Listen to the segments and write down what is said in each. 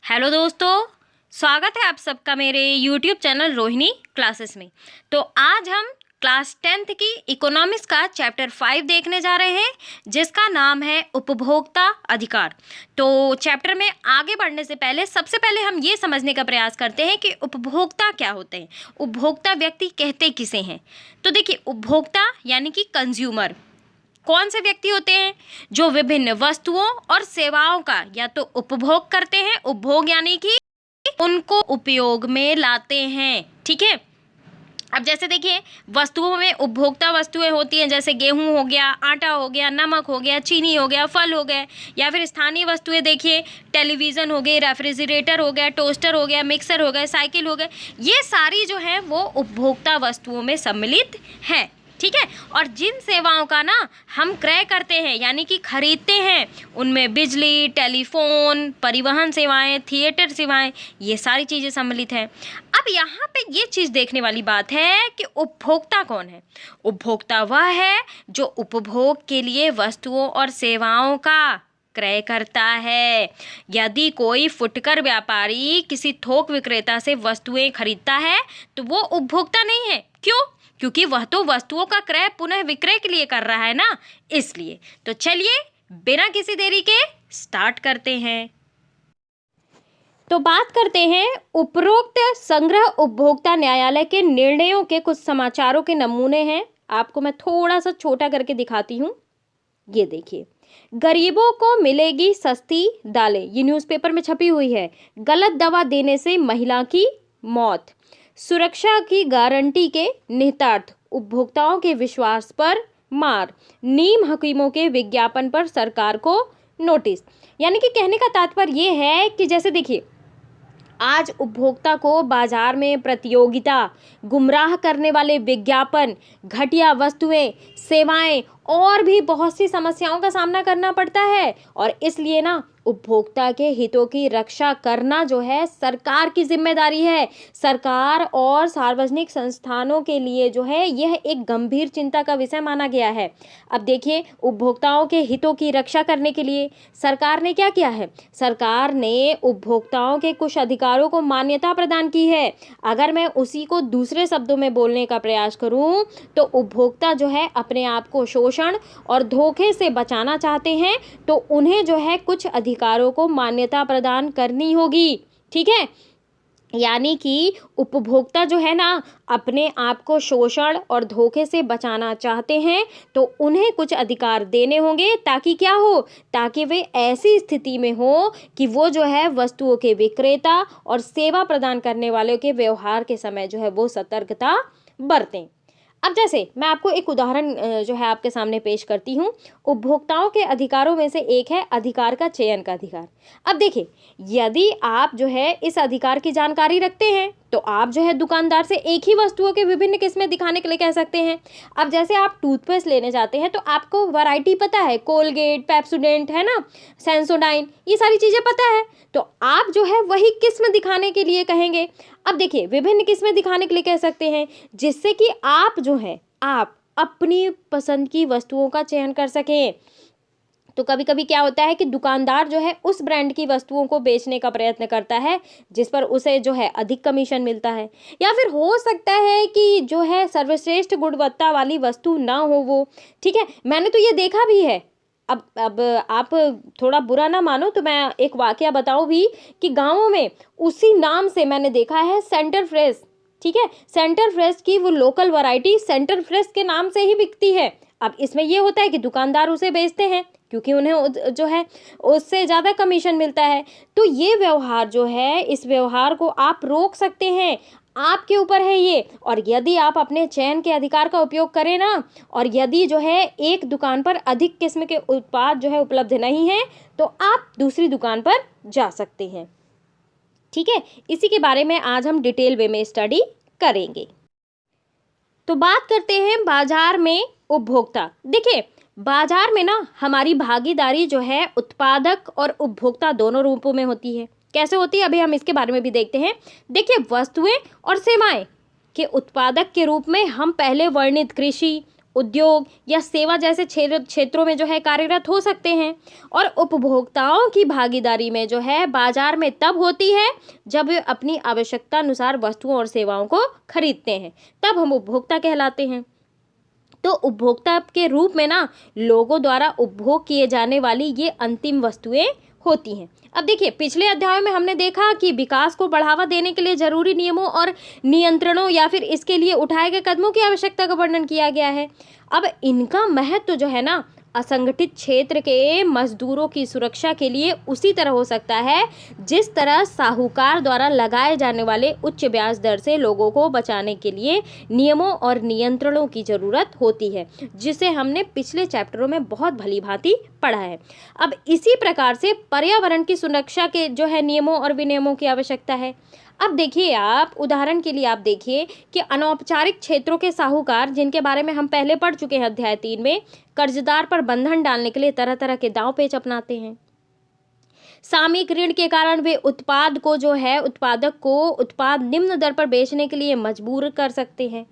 Hello दोस्तों, स्वागत है आप सबका मेरे यूट्यूब चैनल रोहिणी क्लासेस में। तो आज हम क्लास 10th की इकोनॉमिक्स का चैप्टर 5 देखने जा रहे हैं, जिसका नाम है उपभोक्ता अधिकार। तो चैप्टर में आगे बढ़ने से पहले सबसे पहले हम ये समझने का प्रयास करते हैं कि उपभोक्ता क्या होते हैं, उपभोक्ता व्यक्ति कहते किसे हैं। तो देखिए, उपभोक्ता यानी कि कंज्यूमर कौन से व्यक्ति होते हैं जो विभिन्न वस्तुओं और सेवाओं का या तो उपभोग करते हैं, उपभोग यानी कि उनको उपयोग में लाते हैं। ठीक है, अब जैसे देखिए, वस्तुओं में उपभोक्ता वस्तुएं होती हैं, जैसे गेहूं हो गया, आटा हो गया, नमक हो गया, चीनी हो गया, फल हो गए। या फिर स्थानीय वस्तुएं देखिए, टेलीविज़न हो गई, रेफ्रिजरेटर हो गया, टोस्टर हो गया, मिक्सर हो गए, साइकिल हो गए। ये सारी जो है वो उपभोक्ता वस्तुओं में सम्मिलित है। ठीक है, और जिन सेवाओं का ना हम क्रय करते हैं यानी कि खरीदते हैं, उनमें बिजली, टेलीफोन, परिवहन सेवाएं, थिएटर सेवाएं, ये सारी चीज़ें सम्मिलित हैं। अब यहाँ पे ये चीज़ देखने वाली बात है कि उपभोक्ता कौन है। उपभोक्ता वह है जो उपभोग के लिए वस्तुओं और सेवाओं का क्रय करता है। यदि कोई फुटकर व्यापारी किसी थोक विक्रेता से वस्तुएं खरीदता है तो वो उपभोक्ता नहीं है। क्यों? क्योंकि वह तो वस्तुओं का क्रय पुनः विक्रय के लिए कर रहा है ना, इसलिए। तो चलिए बिना किसी देरी के स्टार्ट करते हैं। तो बात करते हैं उपरोक्त संग्रह उपभोक्ता न्यायालय के निर्णयों के कुछ समाचारों के नमूने हैं। आपको मैं थोड़ा सा छोटा करके दिखाती हूँ। ये देखिए, गरीबों को मिलेगी सस्ती दालें, ये न्यूज़पेपर में छपी हुई है। गलत दवा देने से महिला की मौत, सुरक्षा की गारंटी के निहितार्थ, उपभोक्ताओं के विश्वास पर मार, नीम हकीमों के विज्ञापन पर सरकार को नोटिस। यानी कि कहने का तात्पर्य ये है कि जैसे देखिए, आज उपभोक्ता को बाजार में प्रतियोगिता, गुमराह करने वाले विज्ञापन, घटिया वस्तुएं, सेवाएं और भी बहुत सी समस्याओं का सामना करना पड़ता है। और इसलिए ना उपभोक्ता के हितों की रक्षा करना जो है सरकार की जिम्मेदारी है। सरकार और सार्वजनिक संस्थानों के लिए जो है यह एक गंभीर चिंता का विषय माना गया है। अब देखिए, उपभोक्ताओं के हितों की रक्षा करने के लिए सरकार ने क्या किया है। सरकार ने उपभोक्ताओं के कुछ अधिकारों को मान्यता प्रदान की है। अगर मैं उसी को दूसरे शब्दों में बोलने का प्रयास करूं तो उपभोक्ता जो है अपने आप को शोषण और धोखे से बचाना चाहते हैं, तो उन्हें जो है कुछ अधिकारों को मान्यता प्रदान करनी होगी। ठीक है, यानी कि उपभोक्ता जो है ना अपने आप को शोषण और धोखे से बचाना चाहते हैं, तो उन्हें कुछ अधिकार देने होंगे, ताकि क्या हो, ताकि वे ऐसी स्थिति में हो कि वो जो है वस्तुओं के विक्रेता और सेवा प्रदान करने वालों के व्यवहार के समय जो है वो सतर्कता बरतें। अब जैसे मैं आपको एक उदाहरण जो है आपके सामने पेश करती हूँ। उपभोक्ताओं के अधिकारों में से एक है अधिकार का चयन का अधिकार। अब देखिए, यदि आप जो है इस अधिकार की जानकारी रखते हैं तो आप जो है दुकानदार से एक ही वस्तुओं के विभिन्न किस्में दिखाने के लिए कह सकते हैं। अब जैसे आप टूथपेस्ट लेने जाते हैं तो आपको वैरायटी पता है, कोलगेट, पेप्सोडेंट है ना, सेंसोडाइन, ये सारी चीज़ें पता है, तो आप जो है वही किस्म दिखाने के लिए कहेंगे। अब देखिए, विभिन्न किस्में दिखाने के लिए कह सकते हैं, जिससे कि आप जो है आप अपनी पसंद की वस्तुओं का चयन कर सकें। तो कभी कभी क्या होता है कि दुकानदार जो है उस ब्रांड की वस्तुओं को बेचने का प्रयत्न करता है जिस पर उसे जो है अधिक कमीशन मिलता है, या फिर हो सकता है कि जो है सर्वश्रेष्ठ गुणवत्ता वाली वस्तु ना हो वो। ठीक है, मैंने तो ये देखा भी है। अब आप थोड़ा बुरा ना मानो तो मैं एक वाकया बताऊं भी कि गाँवों में उसी नाम से मैंने देखा है सेंटर फ्रेश। ठीक है, सेंटर फ्रेश की वो लोकल वैरायटी सेंटर फ्रेश के नाम से ही बिकती है। अब इसमें ये होता है कि दुकानदार उसे बेचते हैं क्योंकि उन्हें जो है उससे ज़्यादा कमीशन मिलता है। तो ये व्यवहार जो है, इस व्यवहार को आप रोक सकते हैं, आपके ऊपर है ये। और यदि आप अपने चयन के अधिकार का उपयोग करें ना, और यदि जो है एक दुकान पर अधिक किस्म के उत्पाद जो है उपलब्ध नहीं है, तो आप दूसरी दुकान पर जा सकते हैं। ठीक है, इसी के बारे में आज हम डिटेल वे में स्टडी करेंगे। तो बात करते हैं बाजार में उपभोक्ता। देखिए, बाजार में ना हमारी भागीदारी जो है उत्पादक और उपभोक्ता दोनों रूपों में होती है। कैसे होती है, अभी हम इसके बारे में भी देखते हैं। देखिए, वस्तुएं और सेवाएं के उत्पादक के रूप में हम पहले वर्णित कृषि, उद्योग या सेवा जैसे क्षेत्रों में जो है कार्यरत हो सकते हैं। और उपभोक्ताओं की भागीदारी में जो है बाजार में तब होती है जब वे अपनी आवश्यकता अनुसार वस्तुओं और सेवाओं को खरीदते हैं, तब हम उपभोक्ता कहलाते हैं। तो उपभोक्ता के रूप में ना लोगों द्वारा उपभोग किए जाने वाली ये अंतिम वस्तुएं होती हैं। अब देखिए, पिछले अध्याय में हमने देखा कि विकास को बढ़ावा देने के लिए जरूरी नियमों और नियंत्रणों या फिर इसके लिए उठाए गए कदमों की आवश्यकता का वर्णन किया गया है। अब इनका महत्व जो है ना असंगठित क्षेत्र के मजदूरों की सुरक्षा के लिए उसी तरह हो सकता है जिस तरह साहूकार द्वारा लगाए जाने वाले उच्च ब्याज दर से लोगों को बचाने के लिए नियमों और नियंत्रणों की जरूरत होती है, जिसे हमने पिछले चैप्टरों में बहुत भली भांति पढ़ा है। अब इसी प्रकार से पर्यावरण की सुरक्षा के जो है नियमों और विनियमों की आवश्यकता है। अब देखिए, आप उदाहरण के लिए आप देखिए कि अनौपचारिक क्षेत्रों के साहूकार, जिनके बारे में हम पहले पढ़ चुके हैं अध्याय 3 में, कर्जदार पर बंधन डालने के लिए तरह तरह के दांव पेच अपनाते हैं। सामयिक ऋण के कारण वे उत्पादक को उत्पाद निम्न दर पर बेचने के लिए मजबूर कर सकते हैं।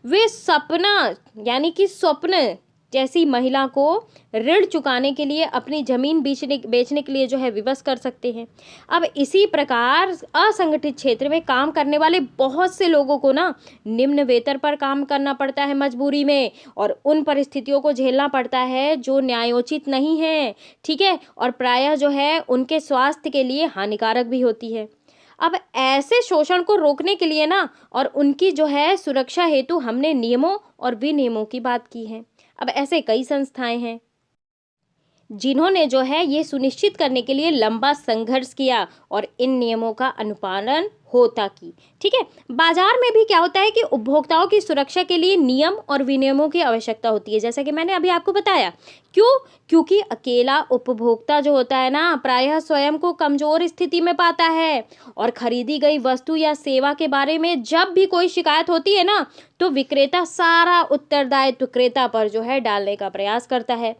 वे स्वप्न जैसी महिला को ऋण चुकाने के लिए अपनी जमीन बेचने के लिए जो है विवश कर सकते हैं। अब इसी प्रकार असंगठित क्षेत्र में काम करने वाले बहुत से लोगों को ना निम्न वेतन पर काम करना पड़ता है मजबूरी में, और उन परिस्थितियों को झेलना पड़ता है जो न्यायोचित नहीं है, ठीक है, और प्रायः जो है उनके स्वास्थ्य के लिए हानिकारक भी होती है। अब ऐसे शोषण को रोकने के लिए ना और उनकी जो है सुरक्षा हेतु हमने नियमों और विनियमों की बात की है। अब ऐसे कई संस्थाएं हैं जिन्होंने जो है ये सुनिश्चित करने के लिए लंबा संघर्ष किया और इन नियमों का अनुपालन होता की, ठीक है। बाजार में भी क्या होता है कि उपभोक्ताओं की सुरक्षा के लिए नियम और विनियमों की आवश्यकता होती है, जैसा कि मैंने अभी आपको बताया। क्योंकि अकेला उपभोक्ता जो होता है ना प्रायः स्वयं को कमजोर स्थिति में पाता है, और खरीदी गई वस्तु या सेवा के बारे में जब भी कोई शिकायत होती है ना तो विक्रेता सारा उत्तरदायित्व क्रेता पर जो है डालने का प्रयास करता है,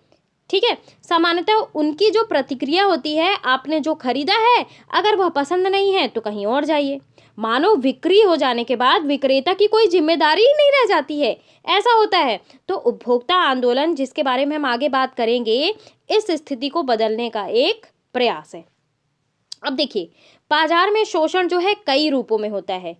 ठीक है। सामान्यतः उनकी जो प्रतिक्रिया होती है, आपने जो खरीदा है अगर वह पसंद नहीं है तो कहीं और जाइए। मानो बिक्री हो जाने के बाद विक्रेता की कोई जिम्मेदारी ही नहीं रह जाती है, ऐसा होता है। तो उपभोक्ता आंदोलन, जिसके बारे में हम आगे बात करेंगे, इस स्थिति को बदलने का एक प्रयास है। अब देखिए, बाजार में शोषण जो है कई रूपों में होता है।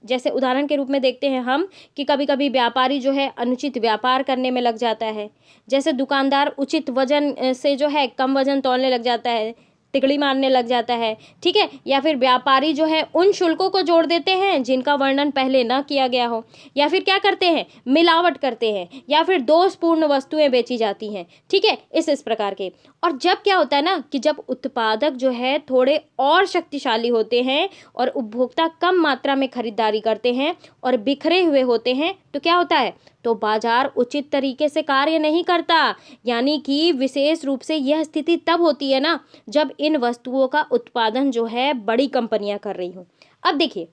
जैसे उदाहरण के रूप में देखते हैं हम कि कभी कभी व्यापारी जो है अनुचित व्यापार करने में लग जाता है। जैसे दुकानदार उचित वजन से जो है कम वजन तौलने लग जाता है, तिकड़ी मारने लग जाता है, ठीक है। या फिर व्यापारी जो है उन शुल्कों को जोड़ देते हैं जिनका वर्णन पहले न किया गया हो, या फिर क्या करते हैं, मिलावट करते हैं, या फिर दोषपूर्ण वस्तुएं बेची जाती हैं, ठीक है, इस प्रकार के। और जब क्या होता है ना कि जब उत्पादक जो है थोड़े और शक्तिशाली होते हैं और उपभोक्ता कम मात्रा में खरीदारी करते हैं और बिखरे हुए होते हैं, तो क्या होता है, तो बाजार उचित तरीके से कार्य नहीं करता। यानी कि विशेष रूप से यह स्थिति तब होती है ना जब इन वस्तुओं का उत्पादन जो है बड़ी कंपनियां कर रही हों। अब देखिए,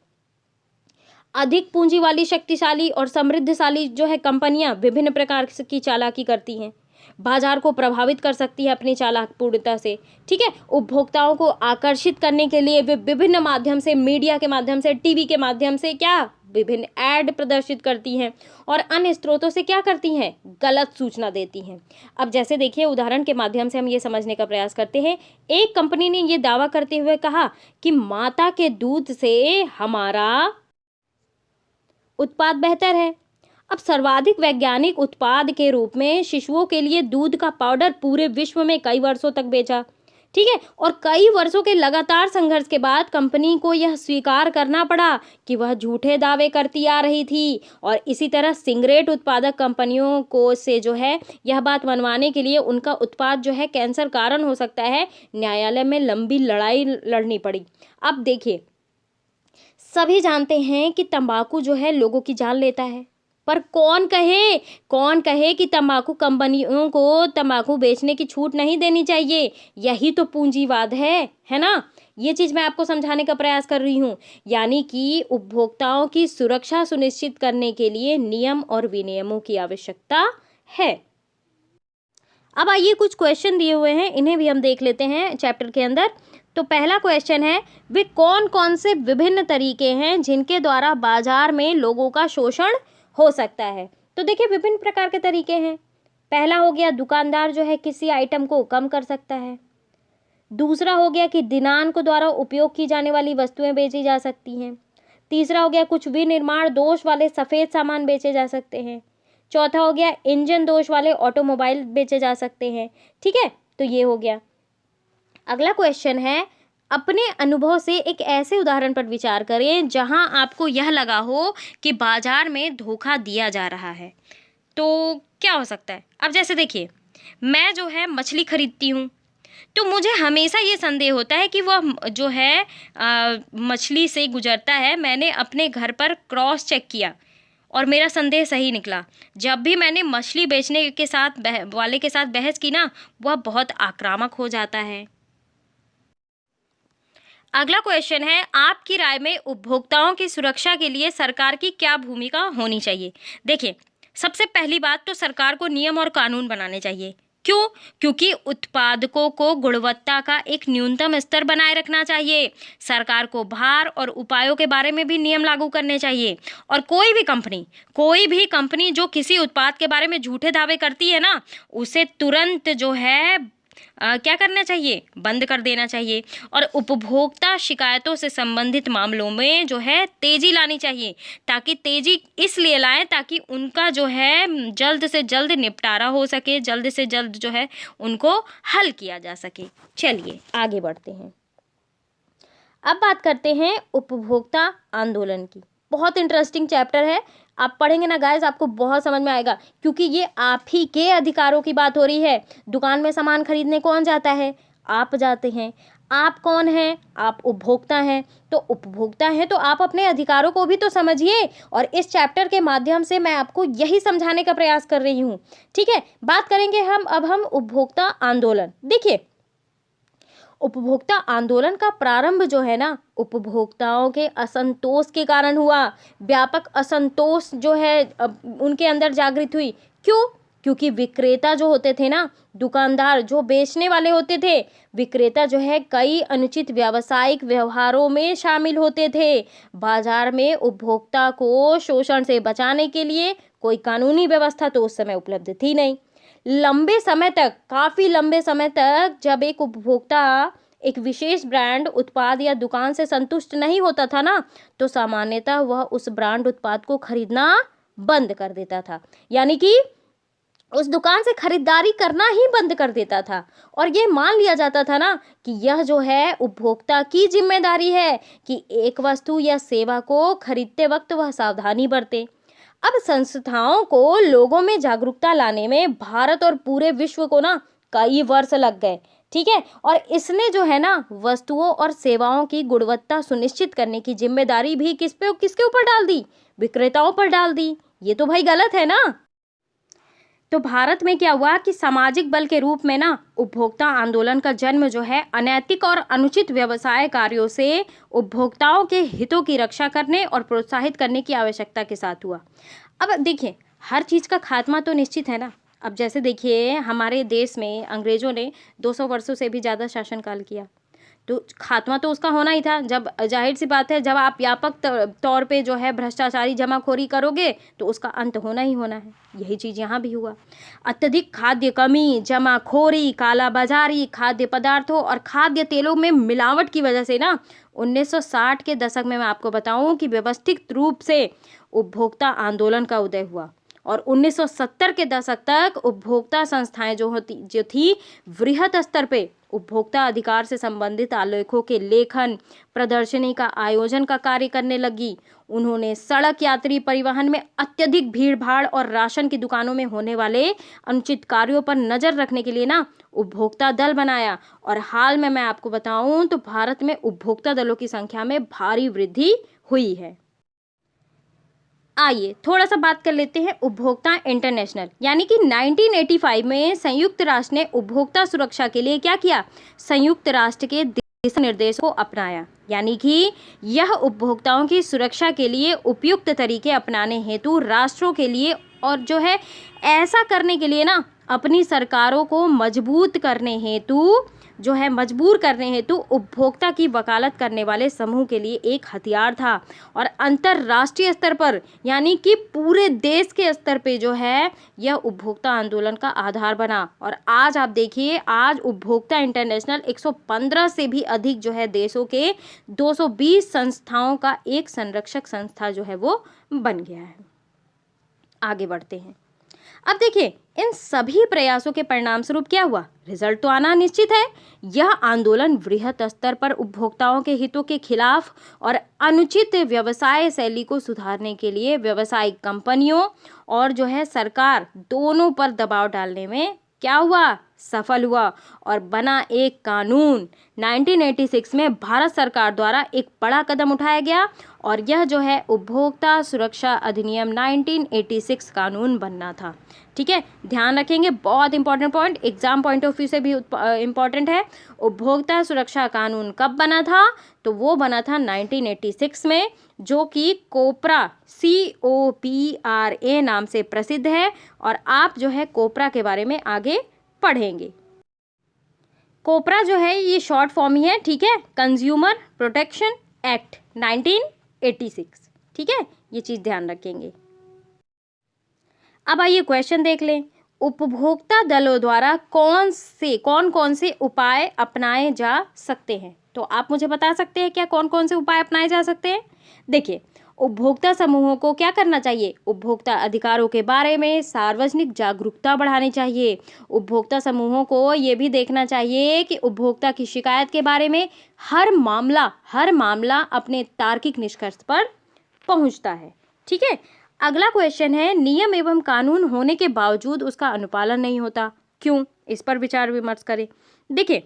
अधिक पूंजी वाली शक्तिशाली और समृद्धशाली जो है कंपनियां विभिन्न प्रकार की चालाकी करती हैं, बाजार को प्रभावित कर सकती है अपनी चालाकपूर्णता से, ठीक है। उपभोक्ताओं को आकर्षित करने के लिए वे विभिन्न माध्यम से, मीडिया के माध्यम से, टीवी के माध्यम से क्या विभिन्न ऐड प्रदर्शित करती हैं, और अन्य स्रोतों से क्या करती हैं, गलत सूचना देती हैं। अब जैसे देखिए, उदाहरण के माध्यम से हम ये समझने का प्रयास करते हैं। एक कंपनी ने ये दावा करते हुए कहा कि माता के दूध से हमारा उत्पाद बेहतर है। अब सर्वाधिक वैज्ञानिक उत्पाद के रूप में शिशुओं के लिए दूध का पाउडर पूरे विश्व में कई वर्षों तक बेचा, ठीक है। और कई वर्षों के लगातार संघर्ष के बाद कंपनी को यह स्वीकार करना पड़ा कि वह झूठे दावे करती आ रही थी, और इसी तरह सिगरेट उत्पादक कंपनियों को से जो है यह बात मनवाने के लिए उनका उत्पाद जो है कैंसर कारण हो सकता है, न्यायालय में लंबी लड़ाई लड़नी पड़ी। अब देखिए, सभी जानते हैं कि तंबाकू जो है लोगों की जान लेता है, पर कौन कहे कि तंबाकू कंपनियों को तंबाकू बेचने की छूट नहीं देनी चाहिए। यही तो पूंजीवाद है ना। ये चीज़ मैं आपको समझाने का प्रयास कर रही हूँ। यानी कि उपभोक्ताओं की सुरक्षा सुनिश्चित करने के लिए नियम और विनियमों की आवश्यकता है। अब आइए, कुछ क्वेश्चन दिए हुए हैं, इन्हें भी हम देख लेते हैं चैप्टर के अंदर। तो पहला क्वेश्चन है, वे कौन कौन से विभिन्न तरीके हैं जिनके द्वारा बाजार में लोगों का शोषण हो सकता है। तो देखिए विभिन्न प्रकार के तरीके हैं। पहला हो गया दुकानदार जो है किसी आइटम को कम कर सकता है। दूसरा हो गया कि दिनांक द्वारा उपयोग की जाने वाली वस्तुएं बेची जा सकती हैं। तीसरा हो गया कुछ विनिर्माण दोष वाले सफ़ेद सामान बेचे जा सकते हैं। चौथा हो गया इंजन दोष वाले ऑटोमोबाइल बेचे जा सकते हैं। ठीक है, तो ये हो गया। अगला क्वेश्चन है, अपने अनुभव से एक ऐसे उदाहरण पर विचार करें जहां आपको यह लगा हो कि बाजार में धोखा दिया जा रहा है। तो क्या हो सकता है? अब जैसे देखिए, मैं जो है मछली खरीदती हूँ, तो मुझे हमेशा ये संदेह होता है कि वह जो है मछली से गुजरता है। मैंने अपने घर पर क्रॉस चेक किया और मेरा संदेह सही निकला। जब भी मैंने मछली बेचने के साथ वाले के साथ बहस की ना, वह बहुत आक्रामक हो जाता है। अगला क्वेश्चन है, आपकी राय में उपभोक्ताओं की सुरक्षा के लिए सरकार की क्या भूमिका होनी चाहिए? देखिए, सबसे पहली बात तो सरकार को नियम और कानून बनाने चाहिए। क्यों? क्योंकि उत्पादकों को गुणवत्ता का एक न्यूनतम स्तर बनाए रखना चाहिए। सरकार को भार और उपायों के बारे में भी नियम लागू करने चाहिए। और कोई भी कंपनी जो किसी उत्पाद के बारे में झूठे दावे करती है ना, उसे तुरंत जो है क्या करना चाहिए? बंद कर देना चाहिए। और उपभोक्ता शिकायतों से संबंधित मामलों में जो है तेजी लानी चाहिए, ताकि तेजी इसलिए लाएं ताकि उनका जो है जल्द से जल्द निपटारा हो सके, जल्द से जल्द जो है उनको हल किया जा सके। चलिए आगे बढ़ते हैं। अब बात करते हैं उपभोक्ता आंदोलन की। बहुत इंटरेस्टिंग चैप्टर है, आप पढ़ेंगे ना गाइस, आपको बहुत समझ में आएगा, क्योंकि ये आप ही के अधिकारों की बात हो रही है। दुकान में सामान खरीदने कौन जाता है? आप जाते हैं। आप कौन हैं? आप उपभोक्ता हैं। तो उपभोक्ता हैं तो आप अपने अधिकारों को भी तो समझिए, और इस चैप्टर के माध्यम से मैं आपको यही समझाने का प्रयास कर रही हूँ। ठीक है, बात करेंगे हम उपभोक्ता आंदोलन। देखिए, उपभोक्ता आंदोलन का प्रारंभ जो है ना, उपभोक्ताओं के असंतोष के कारण हुआ। व्यापक असंतोष जो है उनके अंदर जागृत हुई। क्यों? क्योंकि विक्रेता जो होते थे ना, दुकानदार जो बेचने वाले होते थे, विक्रेता जो है कई अनुचित व्यावसायिक व्यवहारों में शामिल होते थे। बाजार में उपभोक्ता को शोषण से बचाने के लिए कोई कानूनी व्यवस्था तो उस समय उपलब्ध थी नहीं। काफी लंबे समय तक जब एक उपभोक्ता एक विशेष ब्रांड उत्पाद या दुकान से संतुष्ट नहीं होता था ना, तो सामान्यतः वह उस ब्रांड उत्पाद को खरीदना बंद कर देता था, यानी कि उस दुकान से खरीदारी करना ही बंद कर देता था। और ये मान लिया जाता था ना कि यह जो है उपभोक्ता की जिम्मेदारी है कि एक वस्तु या सेवा को खरीदते वक्त वह सावधानी बरते। अब संस्थाओं को लोगों में जागरूकता लाने में भारत और पूरे विश्व को ना कई वर्ष लग गए। ठीक है, और इसने जो है ना वस्तुओं और सेवाओं की गुणवत्ता सुनिश्चित करने की जिम्मेदारी भी किसके ऊपर डाल दी? विक्रेताओं पर डाल दी। ये तो भाई गलत है ना। तो भारत में क्या हुआ कि सामाजिक बल के रूप में ना उपभोक्ता आंदोलन का जन्म जो है अनैतिक और अनुचित व्यवसाय कार्यों से उपभोक्ताओं के हितों की रक्षा करने और प्रोत्साहित करने की आवश्यकता के साथ हुआ। अब देखिए, हर चीज़ का खात्मा तो निश्चित है ना। अब जैसे देखिए, हमारे देश में अंग्रेजों ने 200 वर्षों से भी ज़्यादा शासनकाल किया, तो खात्मा तो उसका होना ही था। जब जाहिर सी बात है, जब आप व्यापक तौर पे जो है भ्रष्टाचारी जमाखोरी करोगे तो उसका अंत होना ही होना है। यही चीज़ यहाँ भी हुआ। अत्यधिक खाद्य कमी, जमाखोरी, कालाबाजारी, खाद्य पदार्थों और खाद्य तेलों में मिलावट की वजह से ना 1960 के दशक में मैं आपको बताऊं कि व्यवस्थित रूप से उपभोक्ता आंदोलन का उदय हुआ। और 1970 के दशक तक उपभोक्ता संस्थाएं जो थी वृहत स्तर पे उपभोक्ता अधिकार से संबंधित आलेखों के लेखन, प्रदर्शनी का आयोजन का कार्य करने लगी। उन्होंने सड़क यात्री परिवहन में अत्यधिक भीड़-भाड़ और राशन की दुकानों में होने वाले अनुचित कार्यों पर नजर रखने के लिए ना उपभोक्ता दल बनाया। और हाल में मैं आपको बताऊं तो भारत में उपभोक्ता दलों की संख्या में भारी वृद्धि हुई है। आइए थोड़ा सा बात कर लेते हैं उपभोक्ता इंटरनेशनल, यानी कि 1985 में संयुक्त राष्ट्र ने उपभोक्ता सुरक्षा के लिए क्या किया? संयुक्त राष्ट्र के दिशा निर्देशों को अपनाया, यानी कि यह उपभोक्ताओं की सुरक्षा के लिए उपयुक्त तरीके अपनाने हेतु राष्ट्रों के लिए और जो है ऐसा करने के लिए ना अपनी सरकारों को मजबूत करने हेतु जो है मजबूर करने हेतु उपभोक्ता की वकालत करने वाले समूह के लिए एक हथियार था और अंतर्राष्ट्रीय स्तर पर यानी कि पूरे देश के स्तर पे जो है यह उपभोक्ता आंदोलन का आधार बना। और आज आप देखिए, आज उपभोक्ता इंटरनेशनल 115 से भी अधिक जो है देशों के 220 संस्थाओं का एक संरक्षक संस्था जो है वो बन गया है। आगे बढ़ते हैं। अब देखिए, इन सभी प्रयासों के परिणाम स्वरूप क्या हुआ? रिजल्ट तो आना निश्चित है। यह आंदोलन वृहत स्तर पर उपभोक्ताओं के हितों के खिलाफ और अनुचित व्यवसाय शैली को सुधारने के लिए व्यावसायिक कंपनियों और जो है सरकार दोनों पर दबाव डालने में क्या हुआ? सफल हुआ और बना एक कानून। 1986 में भारत सरकार द्वारा एक बड़ा कदम उठाया गया और यह जो है उपभोक्ता सुरक्षा अधिनियम 1986 कानून बनना था। ठीक है, ध्यान रखेंगे, बहुत important point, exam point of view से भी इंपॉर्टेंट है। उपभोक्ता सुरक्षा कानून कब बना था? तो वो बना था 1986 में, जो कि कोपरा COPRA नाम से प्रसिद्ध है और आप जो है कोपरा के बारे में आगे पढ़ेंगे। कोपरा जो है ये शॉर्ट फॉर्म ही है, ठीक है, कंज्यूमर प्रोटेक्शन एक्ट 1986। ठीक है, ये चीज ध्यान रखेंगे। अब आइए क्वेश्चन देख लें। उपभोक्ता दलों द्वारा कौन कौन से उपाय अपनाए जा सकते हैं? तो आप मुझे बता सकते हैं क्या कौन कौन से उपाय अपनाए जा सकते हैं? देखिए, उपभोक्ता समूहों को क्या करना चाहिए? उपभोक्ता अधिकारों के बारे में सार्वजनिक जागरूकता बढ़ानी चाहिए। उपभोक्ता समूहों को ये भी देखना चाहिए कि उपभोक्ता की शिकायत के बारे में हर मामला अपने तार्किक निष्कर्ष पर पहुंचता है। ठीक है, अगला क्वेश्चन है, नियम एवं कानून होने के बावजूद उसका अनुपालन नहीं होता, क्यों? इस पर विचार विमर्श करें। देखिए,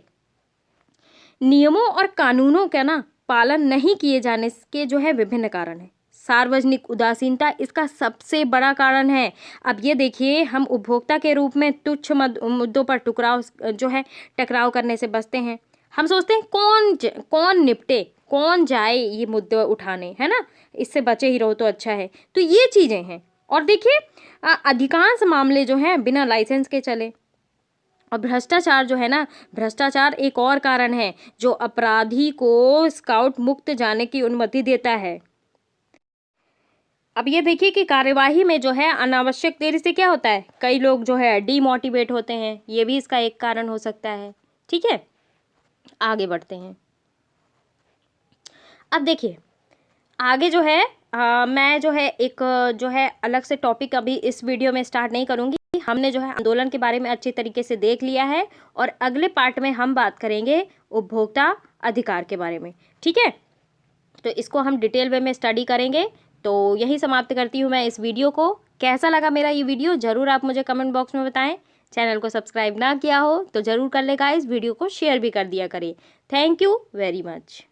नियमों और कानूनों का ना पालन नहीं किए जाने के जो है विभिन्न कारण हैं। सार्वजनिक उदासीनता इसका सबसे बड़ा कारण है। अब ये देखिए, हम उपभोक्ता के रूप में तुच्छ मुद्दों पर टकराव करने से बचते हैं। हम सोचते हैं कौन निपटे, कौन जाए ये मुद्दे उठाने, है ना, इससे बचे ही रहो तो अच्छा है। तो ये चीज़ें हैं। और देखिए, अधिकांश मामले जो हैं बिना लाइसेंस के चले। और भ्रष्टाचार जो है ना, भ्रष्टाचार एक और कारण है जो अपराधी को स्काउट मुक्त जाने की अनुमति देता है। अब ये देखिए कि कार्यवाही में जो है अनावश्यक देरी से क्या होता है, कई लोग जो है डीमोटिवेट होते हैं, ये भी इसका एक कारण हो सकता है। ठीक है, आगे बढ़ते हैं। अब देखिए, आगे जो है मैं जो है एक जो है अलग से टॉपिक अभी इस वीडियो में स्टार्ट नहीं करूँगी। हमने जो है आंदोलन के बारे में अच्छे तरीके से देख लिया है और अगले पार्ट में हम बात करेंगे उपभोक्ता अधिकार के बारे में। ठीक है, तो इसको हम डिटेल वे में स्टडी करेंगे। तो यही समाप्त करती हूँ मैं इस वीडियो को। कैसा लगा मेरा ये वीडियो ज़रूर आप मुझे कमेंट बॉक्स में बताएं। चैनल को सब्सक्राइब ना किया हो तो ज़रूर कर ले गाइस, वीडियो को शेयर भी कर दिया करें। Thank you very much.